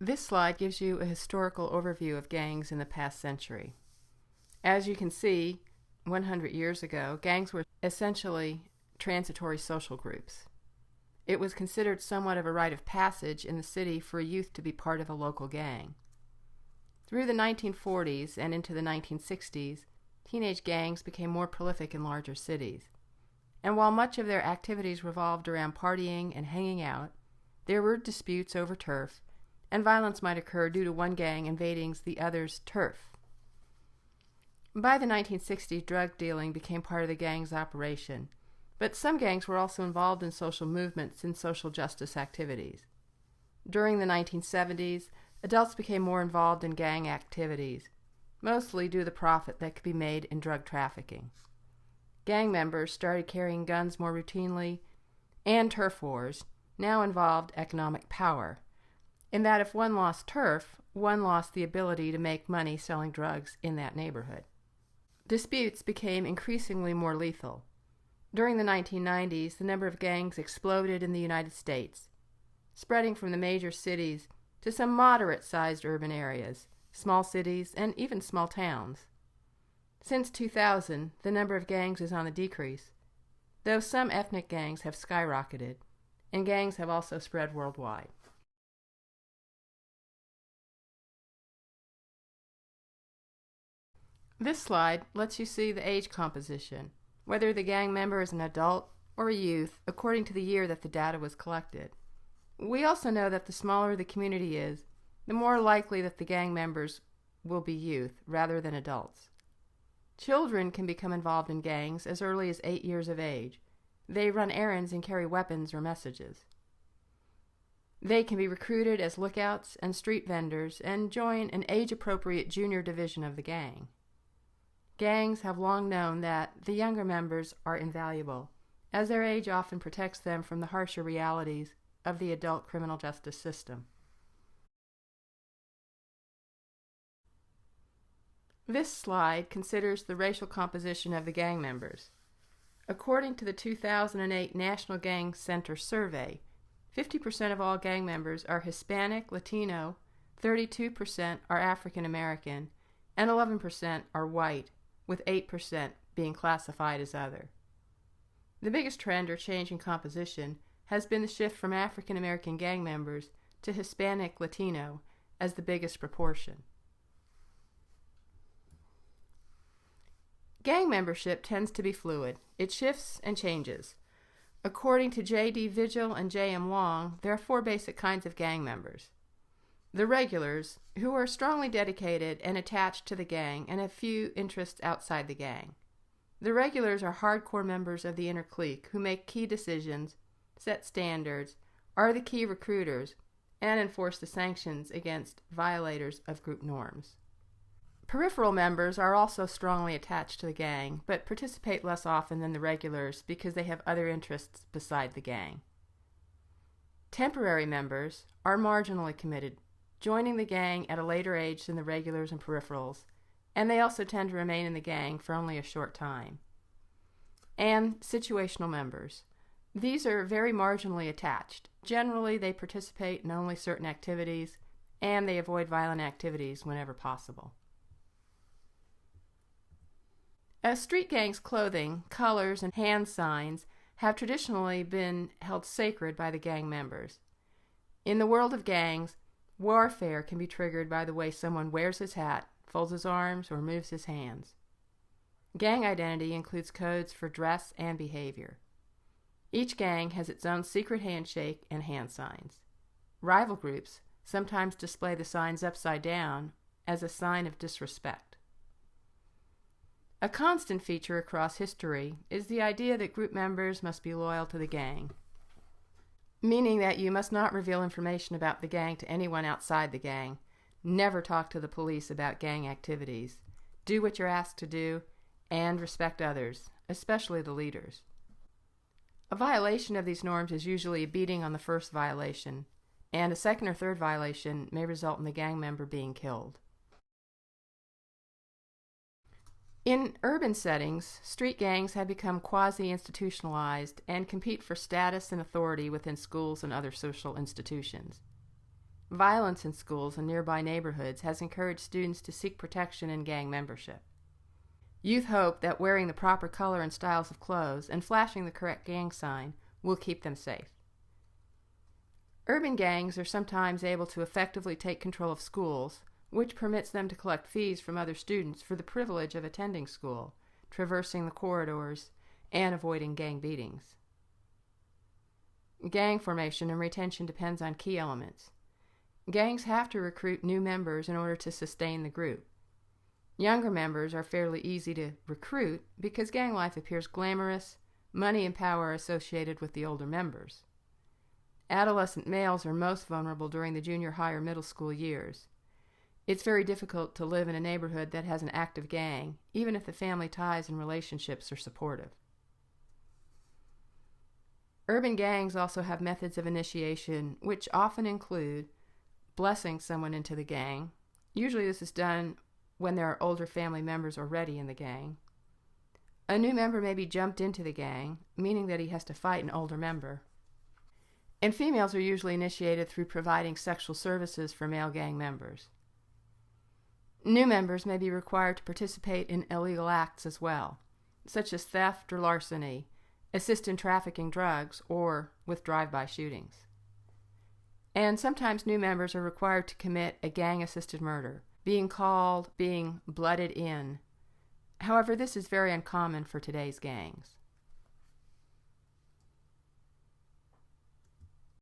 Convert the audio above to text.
This slide gives you a historical overview of gangs in the past century. As you can see, 100 years ago, gangs were essentially transitory social groups. It was considered somewhat of a rite of passage in the city for a youth to be part of a local gang. Through the 1940s and into the 1960s, teenage gangs became more prolific in larger cities. And while much of their activities revolved around partying and hanging out, there were disputes over turf, and violence might occur due to one gang invading the other's turf. By the 1960s, drug dealing became part of the gang's operation, but some gangs were also involved in social movements and social justice activities. During the 1970s, adults became more involved in gang activities, mostly due to the profit that could be made in drug trafficking. Gang members started carrying guns more routinely, and turf wars now involved economic power, in that if one lost turf, one lost the ability to make money selling drugs in that neighborhood. Disputes became increasingly more lethal. During the 1990s, the number of gangs exploded in the United States, spreading from the major cities to some moderate-sized urban areas, small cities, and even small towns. Since 2000, the number of gangs is on the decrease, though some ethnic gangs have skyrocketed, and gangs have also spread worldwide. This slide lets you see the age composition, whether the gang member is an adult or a youth, according to the year that the data was collected. We also know that the smaller the community is, the more likely that the gang members will be youth rather than adults. Children can become involved in gangs as early as 8 years of age. They run errands and carry weapons or messages. They can be recruited as lookouts and street vendors and join an age-appropriate junior division of the gang. Gangs have long known that the younger members are invaluable, as their age often protects them from the harsher realities of the adult criminal justice system. This slide considers the racial composition of the gang members. According to the 2008 National Gang Center survey, 50% of all gang members are Hispanic, Latino, 32% are African American, and 11% are white, with 8% being classified as other. The biggest trend or change in composition has been the shift from African American gang members to Hispanic Latino as the biggest proportion. Gang membership tends to be fluid. It shifts and changes. According to J.D. Vigil and J.M. Long, there are 4 basic kinds of gang members. The regulars, who are strongly dedicated and attached to the gang and have few interests outside the gang. The regulars are hardcore members of the inner clique who make key decisions, set standards, are the key recruiters, and enforce the sanctions against violators of group norms. Peripheral members are also strongly attached to the gang, but participate less often than the regulars because they have other interests beside the gang. Temporary members are marginally committed, joining the gang at a later age than the regulars and peripherals, and they also tend to remain in the gang for only a short time. And situational members. These are very marginally attached. Generally, they participate in only certain activities, and they avoid violent activities whenever possible. Street gangs' clothing, colors, and hand signs have traditionally been held sacred by the gang members. In the world of gangs, warfare can be triggered by the way someone wears his hat, folds his arms, or moves his hands. Gang identity includes codes for dress and behavior. Each gang has its own secret handshake and hand signs. Rival groups sometimes display the signs upside down as a sign of disrespect. A constant feature across history is the idea that group members must be loyal to the gang, meaning that you must not reveal information about the gang to anyone outside the gang, never talk to the police about gang activities, do what you're asked to do, and respect others, especially the leaders. A violation of these norms is usually a beating on the first violation, and a second or third violation may result in the gang member being killed. In urban settings, street gangs have become quasi-institutionalized and compete for status and authority within schools and other social institutions. Violence in schools and nearby neighborhoods has encouraged students to seek protection in gang membership. Youth hope that wearing the proper color and styles of clothes and flashing the correct gang sign will keep them safe. Urban gangs are sometimes able to effectively take control of schools, which permits them to collect fees from other students for the privilege of attending school, traversing the corridors, and avoiding gang beatings. Gang formation and retention depends on key elements. Gangs have to recruit new members in order to sustain the group. Younger members are fairly easy to recruit because gang life appears glamorous, money and power are associated with the older members. Adolescent males are most vulnerable during the junior high or middle school years. It's very difficult to live in a neighborhood that has an active gang, even if the family ties and relationships are supportive. Urban gangs also have methods of initiation which often include blessing someone into the gang. Usually this is done when there are older family members already in the gang. A new member may be jumped into the gang, meaning that he has to fight an older member. And females are usually initiated through providing sexual services for male gang members. New members may be required to participate in illegal acts as well, such as theft or larceny, assist in trafficking drugs, or with drive-by shootings. And sometimes new members are required to commit a gang-assisted murder, being blooded in. However, this is very uncommon for today's gangs.